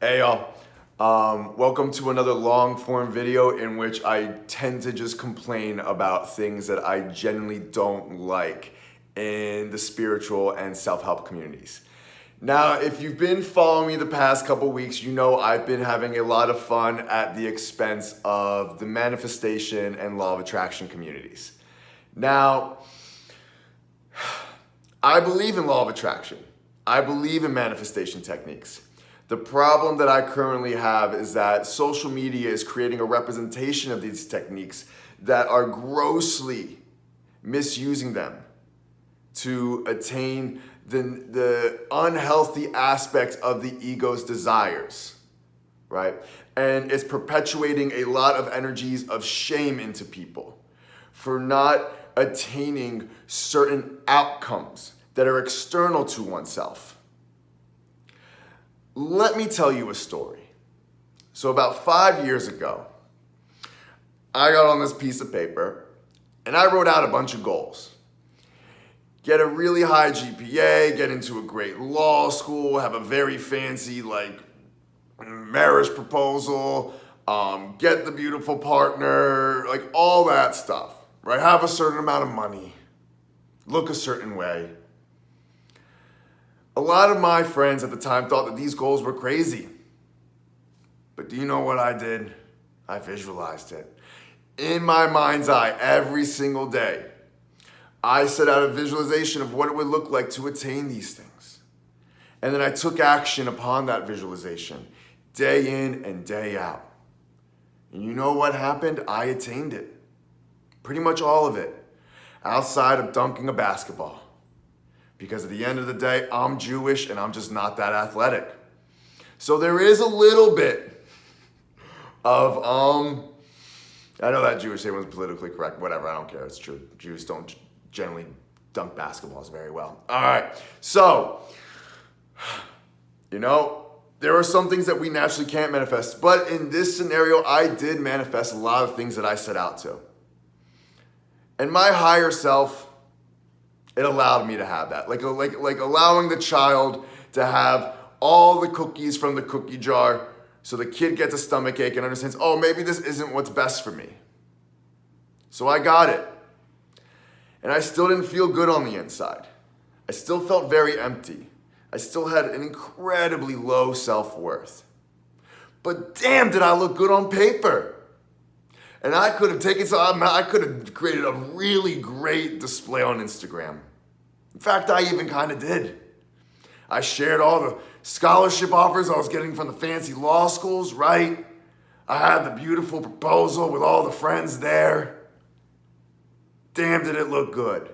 Hey y'all, welcome to another long form video in which I tend to just complain about things that I genuinely don't like in the spiritual and self-help communities. Now, if you've been following me the past couple weeks, you know I've been having a lot of fun at the expense of the manifestation and law of attraction communities. Now, I believe in law of attraction. I believe in manifestation techniques. The problem that I currently have is that social media is creating a representation of these techniques that are grossly misusing them to attain the unhealthy aspects of the ego's desires, right? And it's perpetuating a lot of energies of shame into people for not attaining certain outcomes that are external to oneself. Let me tell you a story. So about 5 years ago, I got on this piece of paper and I wrote out a bunch of goals. Get a really high GPA, get into a great law school, have a very fancy marriage proposal, get the beautiful partner, all that stuff, right? Have a certain amount of money, look a certain way. A lot of my friends at the time thought that these goals were crazy. But do you know what I did? I visualized it. In my mind's eye, every single day, I set out a visualization of what it would look like to attain these things. And then I took action upon that visualization, day in and day out. And you know what happened? I attained it. Pretty much all of it, outside of dunking a basketball. Because at the end of the day, I'm Jewish and I'm just not that athletic. So there is a little bit of, I know that Jewish thing was politically correct, whatever, I don't care, it's true. Jews don't generally dunk basketballs very well. All right, so, there are some things that we naturally can't manifest, but in this scenario, I did manifest a lot of things that I set out to. And my higher self, it allowed me to have that. Like allowing the child to have all the cookies from the cookie jar so the kid gets a stomach ache and understands, oh, maybe this isn't what's best for me. So I got it. And I still didn't feel good on the inside. I still felt very empty. I still had an incredibly low self-worth. But damn, did I look good on paper. And I could have created a really great display on Instagram. In fact, I even kind of did. I shared all the scholarship offers I was getting from the fancy law schools, right? I had the beautiful proposal with all the friends there. Damn, did it look good.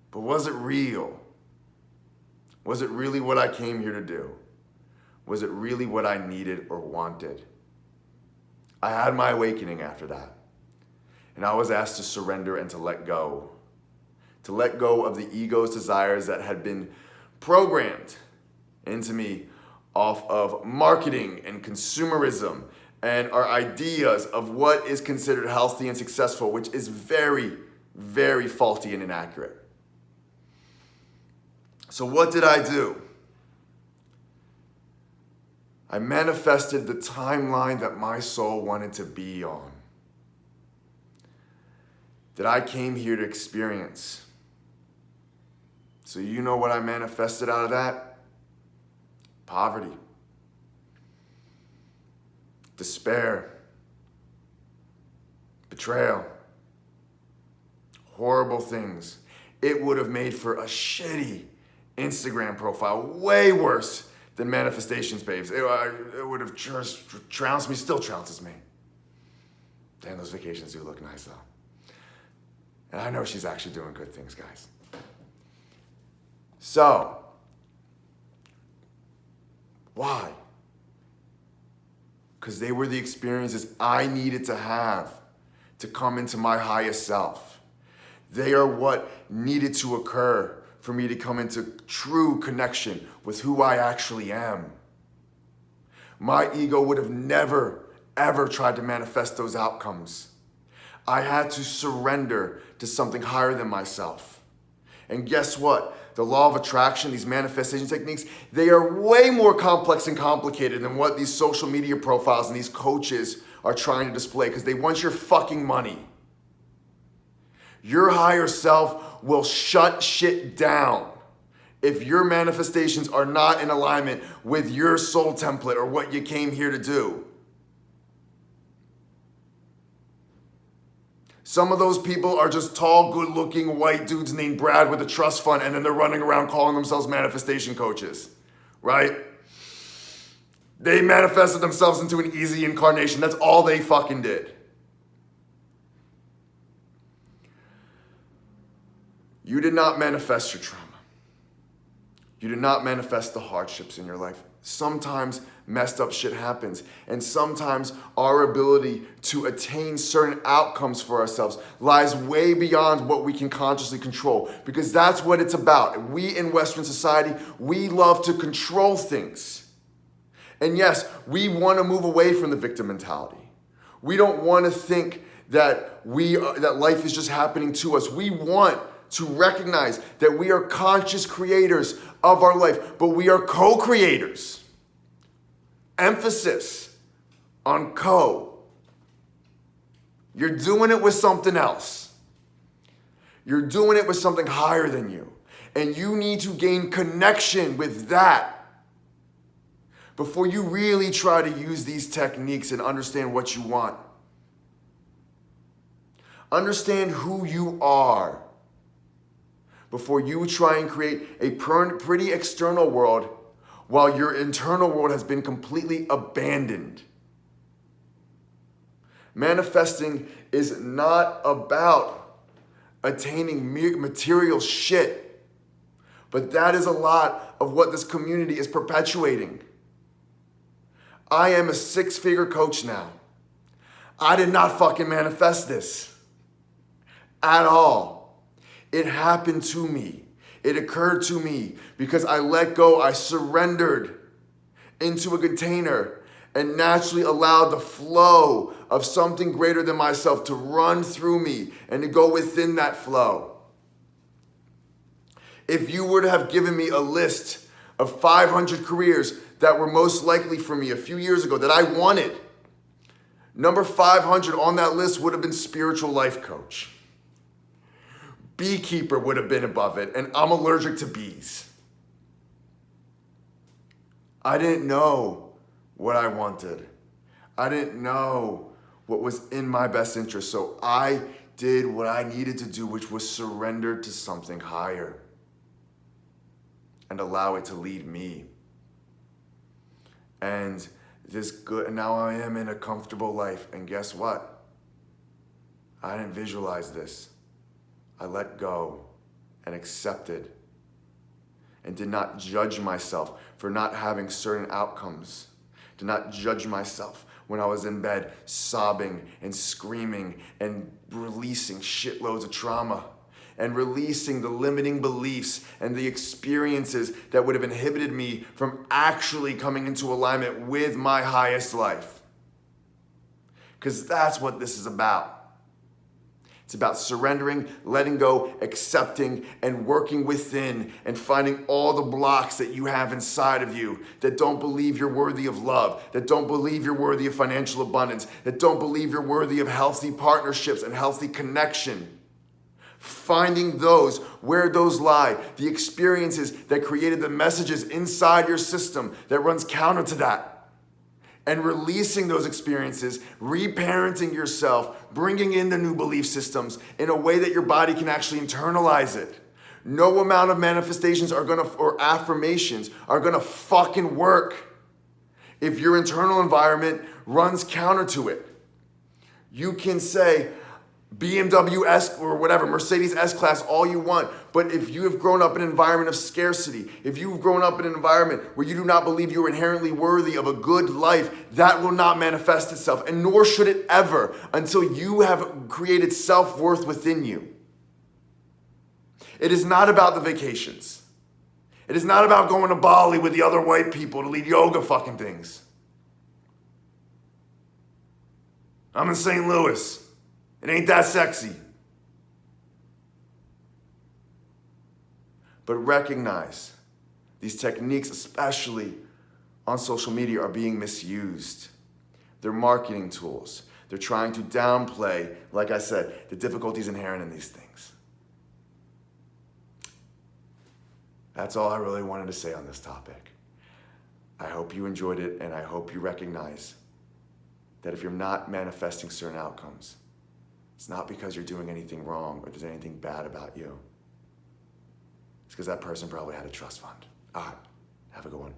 But was it real? Was it really what I came here to do? Was it really what I needed or wanted? I had my awakening after that. And I was asked to surrender and to let go. To let go of the ego's desires that had been programmed into me off of marketing and consumerism and our ideas of what is considered healthy and successful, which is very, very faulty and inaccurate. So what did I do? I manifested the timeline that my soul wanted to be on, that I came here to experience. So you know what I manifested out of that? Poverty, despair, betrayal, horrible things. It would have made for a shitty Instagram profile, way worse than manifestations, babes. It would have just trounced me, still trounces me. Damn, those vacations do look nice though. And I know she's actually doing good things, guys. So, why? Because they were the experiences I needed to have to come into my highest self. They are what needed to occur for me to come into true connection with who I actually am. My ego would have never, ever tried to manifest those outcomes. I had to surrender to something higher than myself. And guess what? the law of attraction, these manifestation techniques, they are way more complex and complicated than what these social media profiles and these coaches are trying to display, because they want your fucking money. Your higher self will shut shit down if your manifestations are not in alignment with your soul template or what you came here to do. Some of those people are just tall, good-looking white dudes named Brad with a trust fund, and then they're running around calling themselves manifestation coaches, right? They manifested themselves into an easy incarnation. That's all they fucking did. You did not manifest your trauma. You did not manifest the hardships in your life. Sometimes messed up shit happens. And sometimes our ability to attain certain outcomes for ourselves lies way beyond what we can consciously control. Because that's what it's about. We in Western society, we love to control things. And yes, we want to move away from the victim mentality. We don't want to think that that life is just happening to us. We want to recognize that we are conscious creators of our life, but we are co-creators. Emphasis on co. You're doing it with something else. You're doing it with something higher than you. And you need to gain connection with that before you really try to use these techniques and understand what you want. Understand who you are before you try and create a pretty external world while your internal world has been completely abandoned. Manifesting is not about attaining material shit, but that is a lot of what this community is perpetuating. I am a 6-figure coach now. I did not fucking manifest this at all. It happened to me. It occurred to me because I let go. I surrendered into a container and naturally allowed the flow of something greater than myself to run through me and to go within that flow. If you were to have given me a list of 500 careers that were most likely for me a few years ago that I wanted, number 500 on that list would have been spiritual life coach. Beekeeper would have been above it, and I'm allergic to bees. I didn't know what I wanted. I didn't know what was in my best interest, so I did what I needed to do, which was surrender to something higher and allow it to lead me. And now I am in a comfortable life, and guess what? I didn't visualize this. I let go and accepted and did not judge myself for not having certain outcomes. Did not judge myself when I was in bed sobbing and screaming and releasing shitloads of trauma and releasing the limiting beliefs and the experiences that would have inhibited me from actually coming into alignment with my highest life. Because that's what this is about. It's about surrendering, letting go, accepting, and working within and finding all the blocks that you have inside of you that don't believe you're worthy of love, that don't believe you're worthy of financial abundance, that don't believe you're worthy of healthy partnerships and healthy connection. Finding those, where those lie, the experiences that created the messages inside your system that runs counter to that. And releasing those experiences, reparenting yourself, bringing in the new belief systems in a way that your body can actually internalize it. No amount of manifestations or affirmations are gonna fucking work if your internal environment runs counter to it. You can say BMW S or whatever, Mercedes S-Class all you want, but if you have grown up in an environment of scarcity, if you've grown up in an environment where you do not believe you're inherently worthy of a good life, that will not manifest itself, and nor should it ever until you have created self-worth within you. It is not about the vacations. It is not about going to Bali with the other white people to lead yoga fucking things. I'm in St. Louis. It ain't that sexy. But recognize these techniques, especially on social media, are being misused. They're marketing tools. They're trying to downplay, like I said, the difficulties inherent in these things. That's all I really wanted to say on this topic. I hope you enjoyed it, and I hope you recognize that if you're not manifesting certain outcomes, it's not because you're doing anything wrong or there's anything bad about you. It's because that person probably had a trust fund. All right, have a good one.